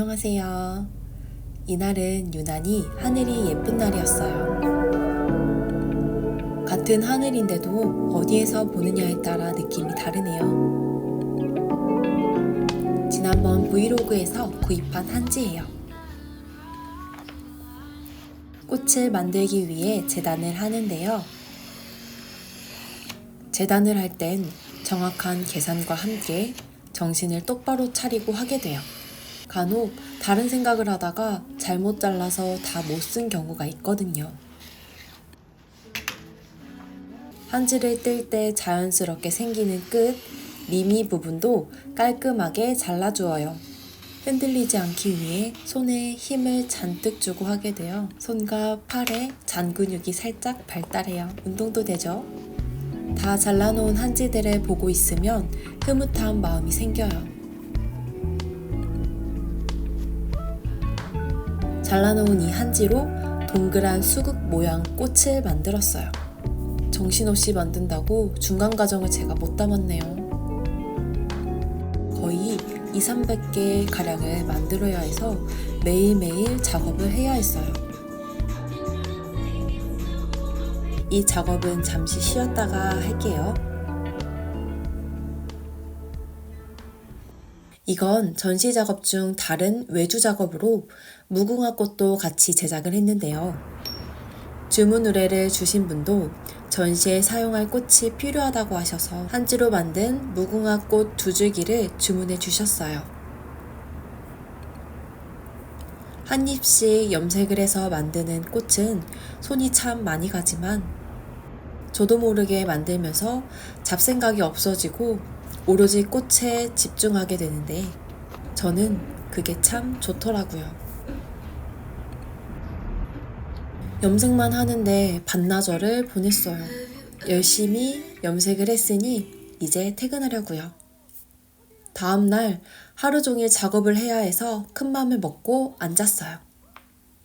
안녕하세요. 이날은 유난히 하늘이 예쁜 날이었어요. 같은 하늘인데도 어디에서 보느냐에 따라 느낌이 다르네요. 지난번 브이로그에서 구입한 한지예요. 꽃을 만들기 위해 재단을 하는데요. 재단을 할 땐 정확한 계산과 함께 정신을 똑바로 차리고 하게 돼요. 간혹 다른 생각을 하다가 잘못 잘라서 다 못 쓴 경우가 있거든요. 한지를 뜰 때 자연스럽게 생기는 끝, 미미 부분도 깔끔하게 잘라주어요. 흔들리지 않기 위해 손에 힘을 잔뜩 주고 하게 되어 손과 팔에 잔 근육이 살짝 발달해요. 운동도 되죠? 다 잘라놓은 한지들을 보고 있으면 흐뭇한 마음이 생겨요. 잘라놓은 이 한지로 동그란 수국 모양 꽃을 만들었어요. 정신없이 만든다고 중간 과정을 제가 못 담았네요. 거의 200~300개 가량을 만들어야 해서 매일매일 작업을 해야 했어요. 이 작업은 잠시 쉬었다가 할게요. 이건 전시 작업 중 다른 외주 작업으로 무궁화 꽃도 같이 제작을 했는데요. 주문 의뢰를 주신 분도 전시에 사용할 꽃이 필요하다고 하셔서 한지로 만든 무궁화 꽃 2줄기를 주문해 주셨어요. 한 잎씩 염색을 해서 만드는 꽃은 손이 참 많이 가지만 저도 모르게 만들면서 잡생각이 없어지고 오로지 꽃에 집중하게 되는데 저는 그게 참 좋더라고요. 염색만 하는데 반나절을 보냈어요. 열심히 염색을 했으니 이제 퇴근하려고요. 다음날 하루 종일 작업을 해야 해서 큰 맘을 먹고 앉았어요.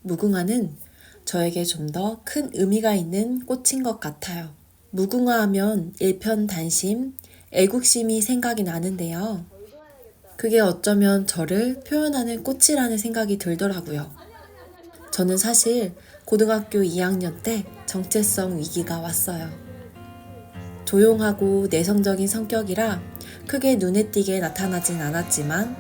무궁화는 저에게 좀 더 큰 의미가 있는 꽃인 것 같아요. 무궁화 하면 일편단심, 애국심이 생각이 나는데요. 그게 어쩌면 저를 표현하는 꽃이라는 생각이 들더라고요. 저는 사실 고등학교 2학년 때 정체성 위기가 왔어요. 조용하고 내성적인 성격이라 크게 눈에 띄게 나타나진 않았지만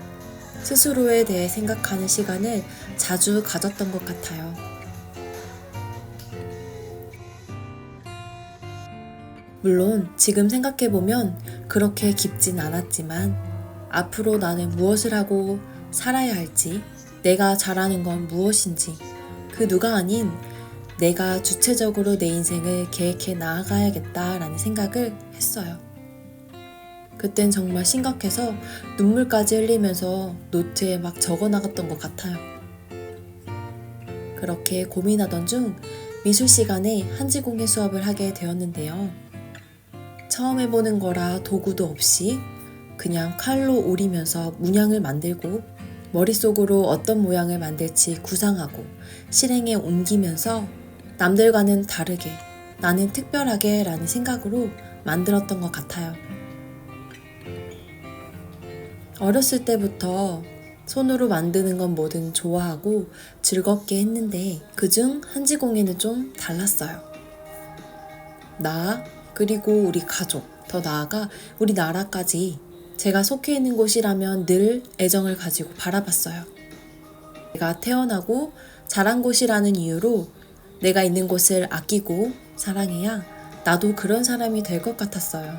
스스로에 대해 생각하는 시간을 자주 가졌던 것 같아요. 물론 지금 생각해보면 그렇게 깊진 않았지만 앞으로 나는 무엇을 하고 살아야 할지, 내가 잘하는 건 무엇인지 그 누가 아닌 내가 주체적으로 내 인생을 계획해 나아가야겠다라는 생각을 했어요. 그땐 정말 심각해서 눈물까지 흘리면서 노트에 막 적어 나갔던 것 같아요. 그렇게 고민하던 중 미술 시간에 한지공예 수업을 하게 되었는데요. 처음 해보는 거라 도구도 없이 그냥 칼로 오리면서 문양을 만들고 머릿속으로 어떤 모양을 만들지 구상하고 실행에 옮기면서 남들과는 다르게 나는 특별하게 라는 생각으로 만들었던 것 같아요. 어렸을 때부터 손으로 만드는 건 뭐든 좋아하고 즐겁게 했는데 그중 한지공예는 좀 달랐어요. 나 그리고 우리 가족, 더 나아가 우리 나라까지 제가 속해 있는 곳이라면 늘 애정을 가지고 바라봤어요. 내가 태어나고 자란 곳이라는 이유로 내가 있는 곳을 아끼고 사랑해야 나도 그런 사람이 될 것 같았어요.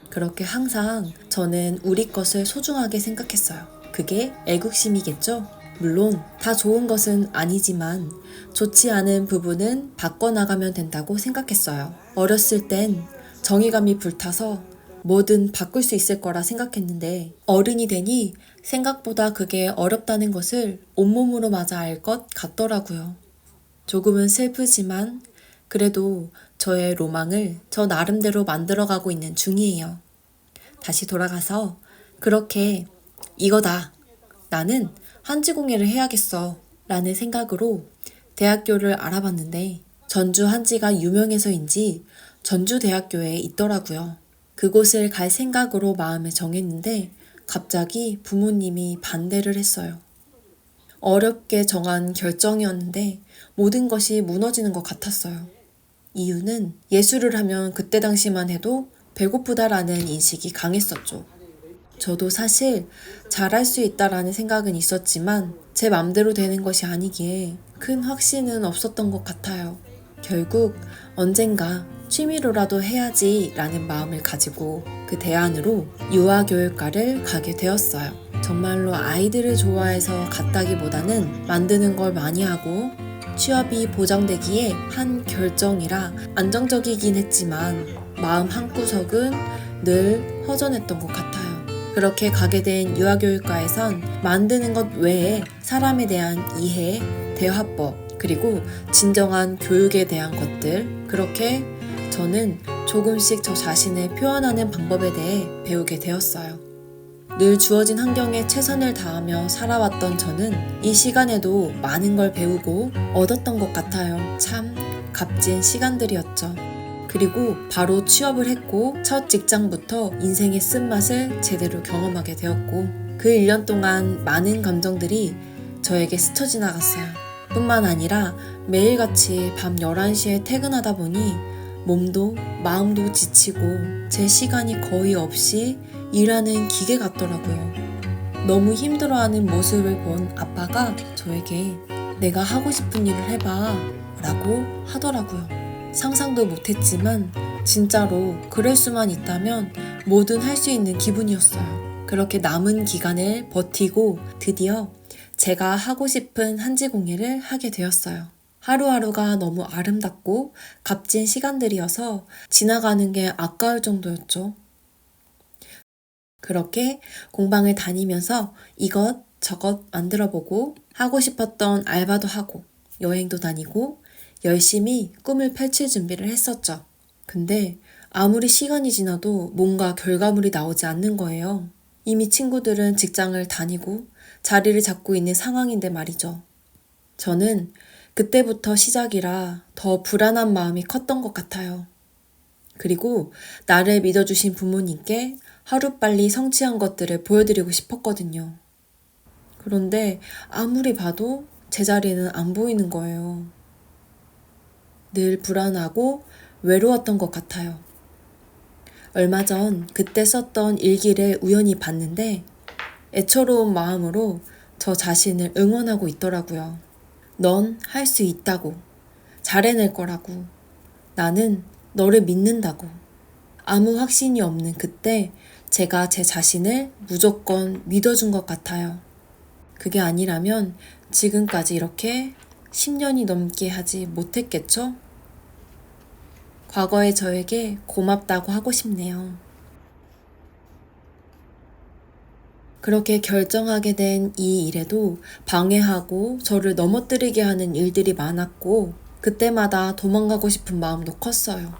그렇게 항상 저는 우리 것을 소중하게 생각했어요. 그게 애국심이겠죠? 물론 다 좋은 것은 아니지만 좋지 않은 부분은 바꿔나가면 된다고 생각했어요. 어렸을 땐 정의감이 불타서 뭐든 바꿀 수 있을 거라 생각했는데 어른이 되니 생각보다 그게 어렵다는 것을 온몸으로 맞아 알 것 같더라고요. 조금은 슬프지만 그래도 저의 로망을 저 나름대로 만들어가고 있는 중이에요. 다시 돌아가서 그렇게 이거다. 나는 한지공예를 해야겠어 라는 생각으로 대학교를 알아봤는데 전주 한지가 유명해서인지 전주대학교에 있더라고요. 그곳을 갈 생각으로 마음을 정했는데 갑자기 부모님이 반대를 했어요. 어렵게 정한 결정이었는데 모든 것이 무너지는 것 같았어요. 이유는 예술을 하면 그때 당시만 해도 배고프다라는 인식이 강했었죠. 저도 사실 잘할 수 있다라는 생각은 있었지만 제 맘대로 되는 것이 아니기에 큰 확신은 없었던 것 같아요. 결국 언젠가 취미로라도 해야지 라는 마음을 가지고 그 대안으로 유아교육과를 가게 되었어요. 정말로 아이들을 좋아해서 갔다기보다는 만드는 걸 많이 하고 취업이 보장되기에 한 결정이라 안정적이긴 했지만 마음 한구석은 늘 허전했던 것 같아요. 그렇게 가게 된 유아교육과에선 만드는 것 외에 사람에 대한 이해, 대화법, 그리고 진정한 교육에 대한 것들, 그렇게 저는 조금씩 저 자신을 표현하는 방법에 대해 배우게 되었어요. 늘 주어진 환경에 최선을 다하며 살아왔던 저는 이 시간에도 많은 걸 배우고 얻었던 것 같아요. 참 값진 시간들이었죠. 그리고 바로 취업을 했고 첫 직장부터 인생의 쓴맛을 제대로 경험하게 되었고 그 1년 동안 많은 감정들이 저에게 스쳐 지나갔어요. 뿐만 아니라 매일같이 밤 11시에 퇴근하다 보니 몸도 마음도 지치고 제 시간이 거의 없이 일하는 기계 같더라고요. 너무 힘들어하는 모습을 본 아빠가 저에게 내가 하고 싶은 일을 해봐 라고 하더라고요. 상상도 못했지만 진짜로 그럴 수만 있다면 뭐든 할 수 있는 기분이었어요. 그렇게 남은 기간을 버티고 드디어 제가 하고 싶은 한지공예를 하게 되었어요. 하루하루가 너무 아름답고 값진 시간들이어서 지나가는 게 아까울 정도였죠. 그렇게 공방을 다니면서 이것 저것 만들어보고 하고 싶었던 알바도 하고 여행도 다니고 열심히 꿈을 펼칠 준비를 했었죠. 근데 아무리 시간이 지나도 뭔가 결과물이 나오지 않는 거예요. 이미 친구들은 직장을 다니고 자리를 잡고 있는 상황인데 말이죠. 저는 그때부터 시작이라 더 불안한 마음이 컸던 것 같아요. 그리고 나를 믿어주신 부모님께 하루빨리 성취한 것들을 보여드리고 싶었거든요. 그런데 아무리 봐도 제자리는 안 보이는 거예요. 늘 불안하고 외로웠던 것 같아요. 얼마 전 그때 썼던 일기를 우연히 봤는데 애처로운 마음으로 저 자신을 응원하고 있더라고요. 넌 할 수 있다고. 잘해낼 거라고. 나는 너를 믿는다고. 아무 확신이 없는 그때 제가 제 자신을 무조건 믿어준 것 같아요. 그게 아니라면 지금까지 이렇게 10년이 넘게 하지 못했겠죠? 과거의 저에게 고맙다고 하고 싶네요. 그렇게 결정하게 된 이 일에도 방해하고 저를 넘어뜨리게 하는 일들이 많았고 그때마다 도망가고 싶은 마음도 컸어요.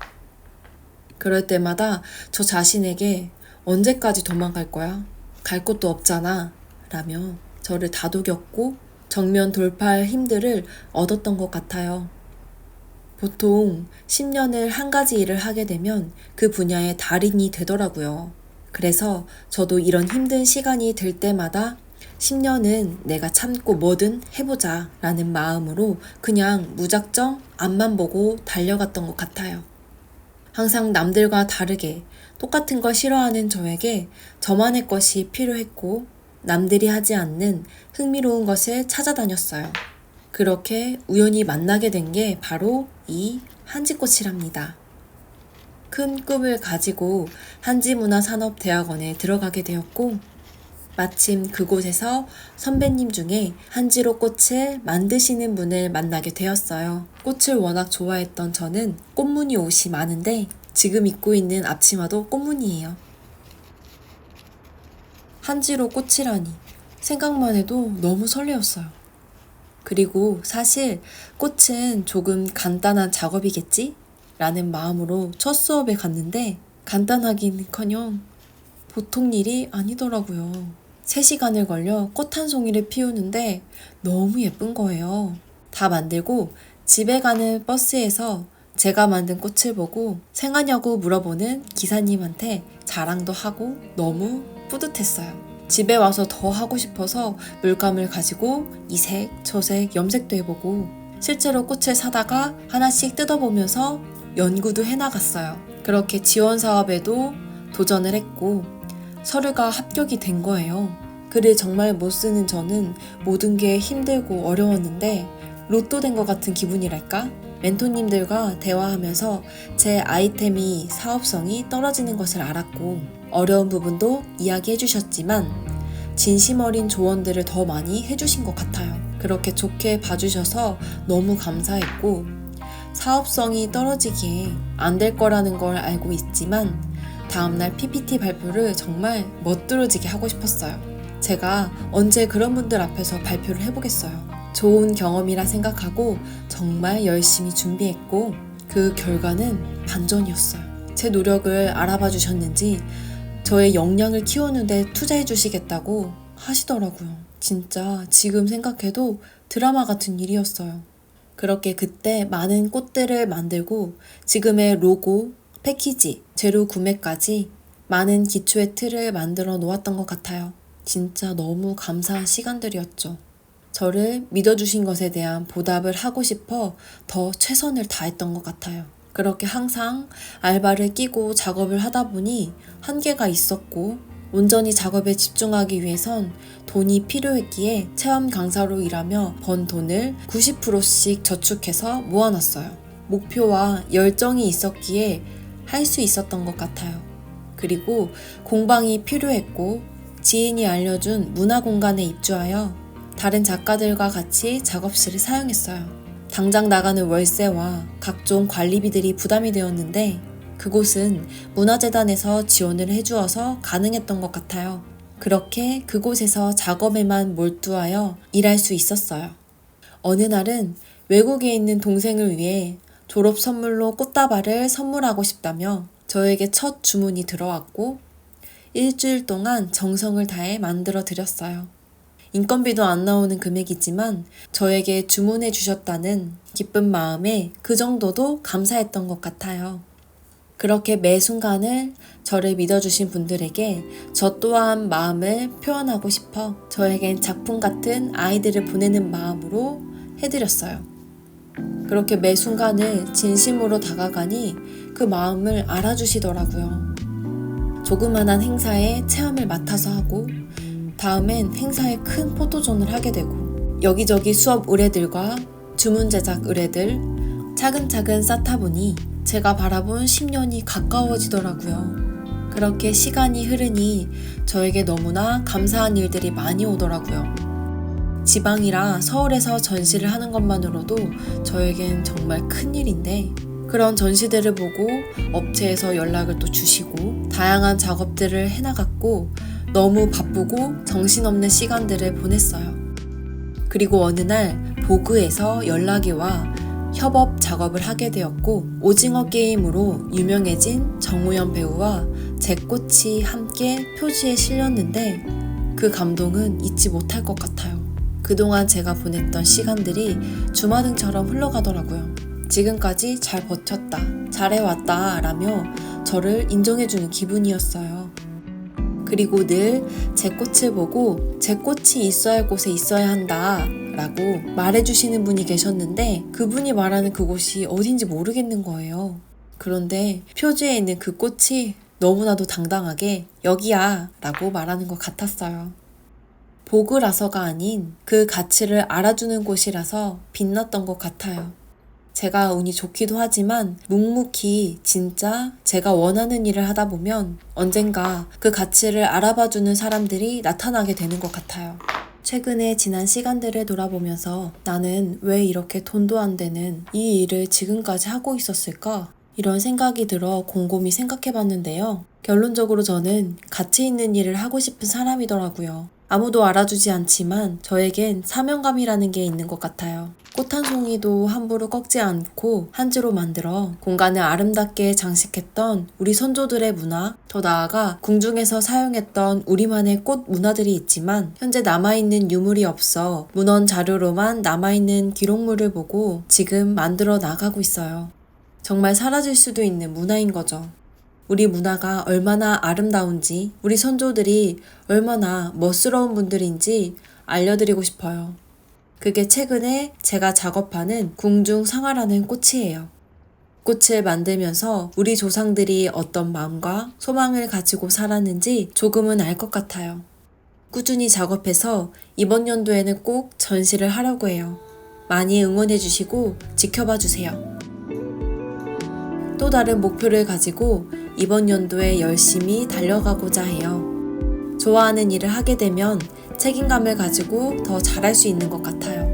그럴 때마다 저 자신에게 언제까지 도망갈 거야? 갈 곳도 없잖아 라며 저를 다독였고 정면 돌파할 힘들을 얻었던 것 같아요. 보통 10년을 한 가지 일을 하게 되면 그 분야의 달인이 되더라고요. 그래서 저도 이런 힘든 시간이 들 때마다 10년은 내가 참고 뭐든 해보자 라는 마음으로 그냥 무작정 앞만 보고 달려갔던 것 같아요. 항상 남들과 다르게 똑같은 걸 싫어하는 저에게 저만의 것이 필요했고 남들이 하지 않는 흥미로운 것을 찾아다녔어요. 그렇게 우연히 만나게 된 게 바로 이 한지꽃이랍니다. 큰 꿈을 가지고 한지문화산업대학원에 들어가게 되었고 마침 그곳에서 선배님 중에 한지로 꽃을 만드시는 분을 만나게 되었어요. 꽃을 워낙 좋아했던 저는 꽃무늬 옷이 많은데 지금 입고 있는 앞치마도 꽃무늬예요. 한지로 꽃이라니 생각만 해도 너무 설레었어요. 그리고 사실 꽃은 조금 간단한 작업이겠지? 라는 마음으로 첫 수업에 갔는데 간단하긴커녕 보통 일이 아니더라고요. 3시간을 걸려 꽃 한 송이를 피우는데 너무 예쁜 거예요. 다 만들고 집에 가는 버스에서 제가 만든 꽃을 보고 생하냐고 물어보는 기사님한테 자랑도 하고 너무 뿌듯했어요. 집에 와서 더 하고 싶어서 물감을 가지고 이색, 저색, 염색도 해보고 실제로 꽃을 사다가 하나씩 뜯어보면서 연구도 해나갔어요. 그렇게 지원 사업에도 도전을 했고 서류가 합격이 된 거예요. 글을 정말 못 쓰는 저는 모든 게 힘들고 어려웠는데 로또 된 것 같은 기분이랄까? 멘토님들과 대화하면서 제 아이템이 사업성이 떨어지는 것을 알았고 어려운 부분도 이야기해 주셨지만 진심 어린 조언들을 더 많이 해주신 것 같아요. 그렇게 좋게 봐주셔서 너무 감사했고 사업성이 떨어지기에 안 될 거라는 걸 알고 있지만 다음날 PPT 발표를 정말 멋들어지게 하고 싶었어요. 제가 언제 그런 분들 앞에서 발표를 해보겠어요. 좋은 경험이라 생각하고 정말 열심히 준비했고 그 결과는 반전이었어요. 제 노력을 알아봐 주셨는지 저의 역량을 키우는데 투자해 주시겠다고 하시더라고요. 진짜 지금 생각해도 드라마 같은 일이었어요. 그렇게 그때 많은 꽃들을 만들고 지금의 로고, 패키지, 재료 구매까지 많은 기초의 틀을 만들어 놓았던 것 같아요. 진짜 너무 감사한 시간들이었죠. 저를 믿어주신 것에 대한 보답을 하고 싶어 더 최선을 다했던 것 같아요. 그렇게 항상 알바를 끼고 작업을 하다 보니 한계가 있었고 온전히 작업에 집중하기 위해선 돈이 필요했기에 체험 강사로 일하며 번 돈을 90%씩 저축해서 모아놨어요. 목표와 열정이 있었기에 할 수 있었던 것 같아요. 그리고 공방이 필요했고 지인이 알려준 문화공간에 입주하여 다른 작가들과 같이 작업실을 사용했어요. 당장 나가는 월세와 각종 관리비들이 부담이 되었는데 그곳은 문화재단에서 지원을 해주어서 가능했던 것 같아요. 그렇게 그곳에서 작업에만 몰두하여 일할 수 있었어요. 어느 날은 외국에 있는 동생을 위해 졸업 선물로 꽃다발을 선물하고 싶다며 저에게 첫 주문이 들어왔고 일주일 동안 정성을 다해 만들어 드렸어요. 인건비도 안 나오는 금액이지만 저에게 주문해 주셨다는 기쁜 마음에 그 정도도 감사했던 것 같아요. 그렇게 매 순간을 저를 믿어주신 분들에게 저 또한 마음을 표현하고 싶어 저에겐 작품 같은 아이들을 보내는 마음으로 해드렸어요. 그렇게 매 순간을 진심으로 다가가니 그 마음을 알아주시더라고요. 조그만한 행사에 체험을 맡아서 하고 다음엔 행사에 큰 포토존을 하게 되고 여기저기 수업 의뢰들과 주문 제작 의뢰들 차근차근 쌓다 보니 제가 바라본 10년이 가까워지더라고요. 그렇게 시간이 흐르니 저에게 너무나 감사한 일들이 많이 오더라고요. 지방이라 서울에서 전시를 하는 것만으로도 저에겐 정말 큰일인데 그런 전시들을 보고 업체에서 연락을 또 주시고 다양한 작업들을 해나갔고 너무 바쁘고 정신없는 시간들을 보냈어요. 그리고 어느 날 보그에서 연락이 와 협업 작업을 하게 되었고 오징어 게임으로 유명해진 정우영 배우와 제 꽃이 함께 표지에 실렸는데 그 감동은 잊지 못할 것 같아요. 그동안 제가 보냈던 시간들이 주마등처럼 흘러가더라고요. 지금까지 잘 버텼다, 잘해왔다 라며 저를 인정해주는 기분이었어요. 그리고 늘 제 꽃을 보고 제 꽃이 있어야 할 곳에 있어야 한다 라고 말해주시는 분이 계셨는데 그분이 말하는 그곳이 어딘지 모르겠는 거예요. 그런데 표지에 있는 그 꽃이 너무나도 당당하게 여기야 라고 말하는 것 같았어요. 보그라서가 아닌 그 가치를 알아주는 곳이라서 빛났던 것 같아요. 제가 운이 좋기도 하지만 묵묵히 진짜 제가 원하는 일을 하다 보면 언젠가 그 가치를 알아봐주는 사람들이 나타나게 되는 것 같아요. 최근에 지난 시간들을 돌아보면서 나는 왜 이렇게 돈도 안 되는 이 일을 지금까지 하고 있었을까? 이런 생각이 들어 곰곰이 생각해봤는데요. 결론적으로 저는 가치 있는 일을 하고 싶은 사람이더라고요. 아무도 알아주지 않지만 저에겐 사명감이라는 게 있는 것 같아요. 꽃 한 송이도 함부로 꺾지 않고 한지로 만들어 공간을 아름답게 장식했던 우리 선조들의 문화, 더 나아가 궁중에서 사용했던 우리만의 꽃 문화들이 있지만 현재 남아있는 유물이 없어 문헌 자료로만 남아있는 기록물을 보고 지금 만들어 나가고 있어요. 정말 사라질 수도 있는 문화인 거죠. 우리 문화가 얼마나 아름다운지, 우리 선조들이 얼마나 멋스러운 분들인지 알려드리고 싶어요. 그게 최근에 제가 작업하는 궁중상화라는 꽃이에요. 꽃을 만들면서 우리 조상들이 어떤 마음과 소망을 가지고 살았는지 조금은 알 것 같아요. 꾸준히 작업해서 이번 연도에는 꼭 전시를 하려고 해요. 많이 응원해 주시고 지켜봐 주세요. 또 다른 목표를 가지고 이번 연도에 열심히 달려가고자 해요. 좋아하는 일을 하게 되면 책임감을 가지고 더 잘할 수 있는 것 같아요.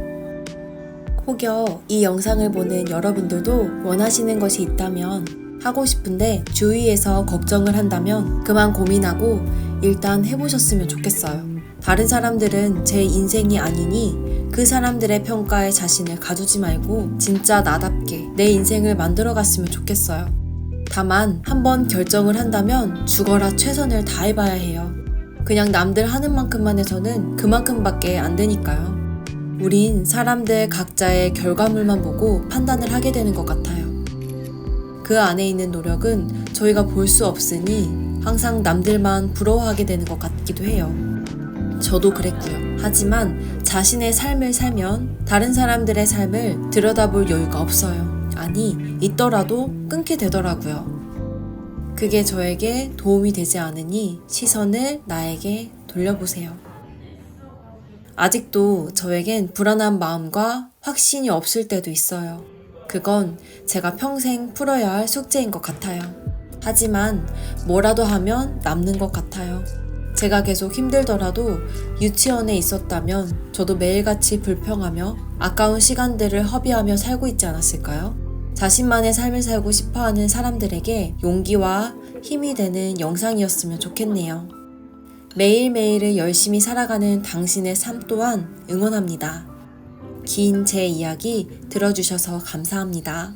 혹여 이 영상을 보는 여러분들도 원하시는 것이 있다면, 하고 싶은데 주위에서 걱정을 한다면 그만 고민하고 일단 해보셨으면 좋겠어요. 다른 사람들은 제 인생이 아니니 그 사람들의 평가에 자신을 가두지 말고 진짜 나답게 내 인생을 만들어 갔으면 좋겠어요. 다만 한번 결정을 한다면 죽어라 최선을 다해봐야 해요. 그냥 남들 하는 만큼만 해서는 그만큼밖에 안 되니까요. 우린 사람들 각자의 결과물만 보고 판단을 하게 되는 것 같아요. 그 안에 있는 노력은 저희가 볼 수 없으니 항상 남들만 부러워하게 되는 것 같기도 해요. 저도 그랬고요. 하지만 자신의 삶을 살면 다른 사람들의 삶을 들여다볼 여유가 없어요. 아니, 있더라도 끊게 되더라고요. 그게 저에게 도움이 되지 않으니 시선을 나에게 돌려보세요. 아직도 저에겐 불안한 마음과 확신이 없을 때도 있어요. 그건 제가 평생 풀어야 할 숙제인 것 같아요. 하지만 뭐라도 하면 남는 것 같아요. 제가 계속 힘들더라도 유치원에 있었다면 저도 매일같이 불평하며 아까운 시간들을 허비하며 살고 있지 않았을까요? 자신만의 삶을 살고 싶어하는 사람들에게 용기와 힘이 되는 영상이었으면 좋겠네요. 매일매일을 열심히 살아가는 당신의 삶 또한 응원합니다. 긴 제 이야기 들어주셔서 감사합니다.